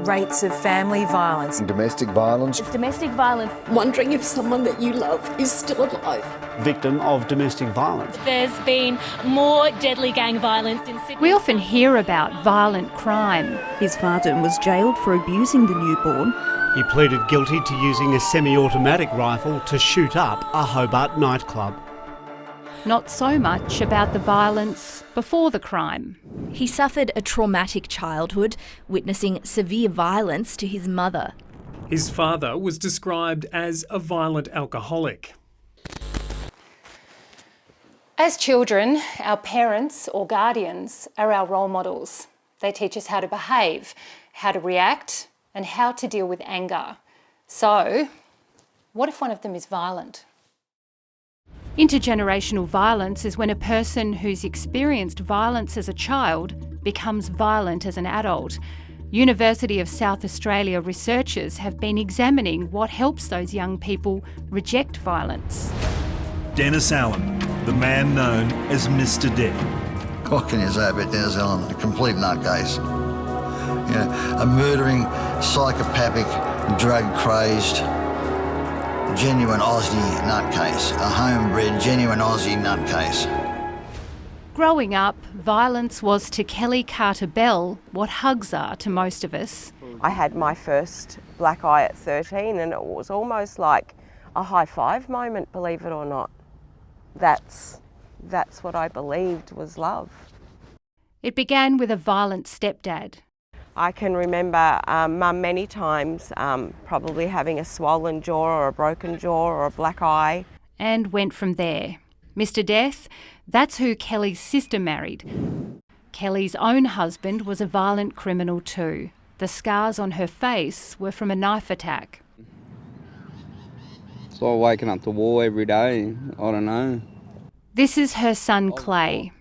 rates of family violence. Domestic violence. It's domestic violence. Wondering if someone that you love is still alive. Victim of domestic violence. There's been more deadly gang violence in Sydney. We often hear about violent crime. His father was jailed for abusing the newborn. He pleaded guilty to using a semi-automatic rifle to shoot up a Hobart nightclub. Not so much about the violence before the crime. He suffered a traumatic childhood, witnessing severe violence to his mother. His father was described as a violent alcoholic. As children, our parents or guardians are our role models. They teach us how to behave, how to react, and how to deal with anger. So, what if one of them is violent? Intergenerational violence is when a person who's experienced violence as a child becomes violent as an adult. University of South Australia researchers have been examining what helps those young people reject violence. Dennis Allen, the man known as Mr. Death. What can you say about Dennis Allen? A complete nutcase. You know, a murdering, psychopathic, drug-crazed, genuine Aussie nutcase. A homebred, genuine Aussie nutcase. Growing up, violence was to Kelly Carter-Bell what hugs are to most of us. I had my first black eye at 13 and it was almost like a high five moment, believe it or not. That's what I believed was love. It began with a violent stepdad. I can remember Mum many times probably having a swollen jaw or a broken jaw or a black eye. And went from there. Mr. Death, that's who Kelly's sister married. Kelly's own husband was a violent criminal too. The scars on her face were from a knife attack. It's like waking up to war every day. I don't know. This is her son Clay.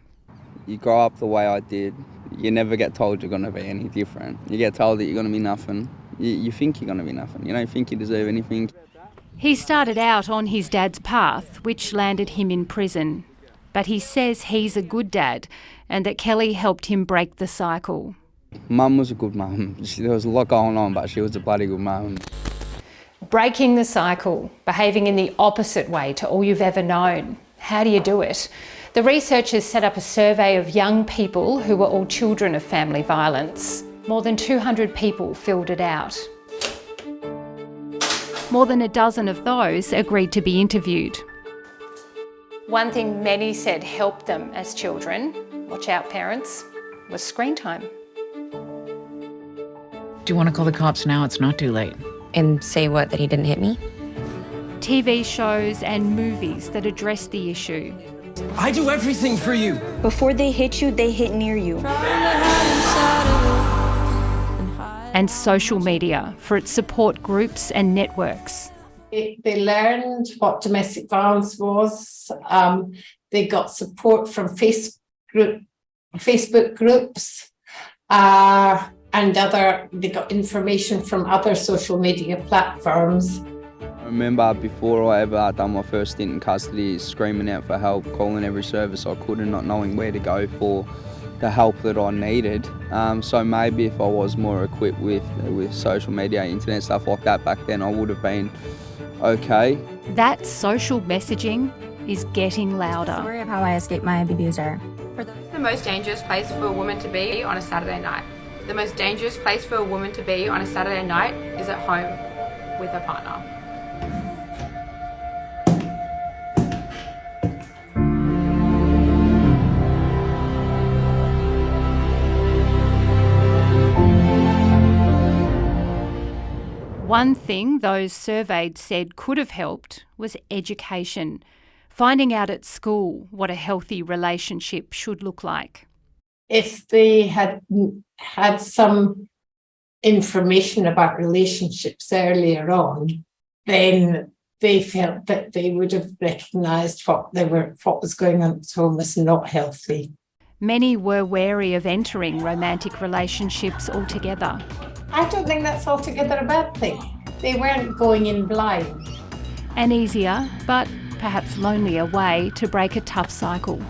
You grow up the way I did. You never get told you're going to be any different. You get told that you're going to be nothing. You think you're going to be nothing. You don't think you deserve anything. He started out on his dad's path, which landed him in prison. But he says he's a good dad and that Kelly helped him break the cycle. Mum was a good mum. There was a lot going on, but she was a bloody good mum. Breaking the cycle, behaving in the opposite way to all you've ever known. How do you do it? The researchers set up a survey of young people who were all children of family violence. More than 200 people filled it out. More than a dozen of those agreed to be interviewed. One thing many said helped them as children, watch out parents, was screen time. Do you want to call the cops now? It's not too late. And say what, that he didn't hit me? TV shows and movies that address the issue. I do everything for you. Before they hit you, they hit near you. And social media for its support groups and networks. They learned what domestic violence was. They got support from Facebook groups and they got information from other social media platforms. I remember before I ever done my first stint in custody, screaming out for help, calling every service I could and not knowing where to go for the help that I needed. So maybe if I was more equipped with social media, internet, stuff like that back then, I would have been okay. That social messaging is getting louder. The story of how I escaped my abuser. The most dangerous place for a woman to be on a Saturday night. The most dangerous place for a woman to be on a Saturday night is at home with her partner. One thing those surveyed said could have helped was education, finding out at school what a healthy relationship should look like. If they had had some information about relationships earlier on, then they felt that they would have recognised what was going on at home as not healthy. Many were wary of entering romantic relationships altogether. I don't think that's altogether a bad thing. They weren't going in blind. An easier, but perhaps lonelier way to break a tough cycle.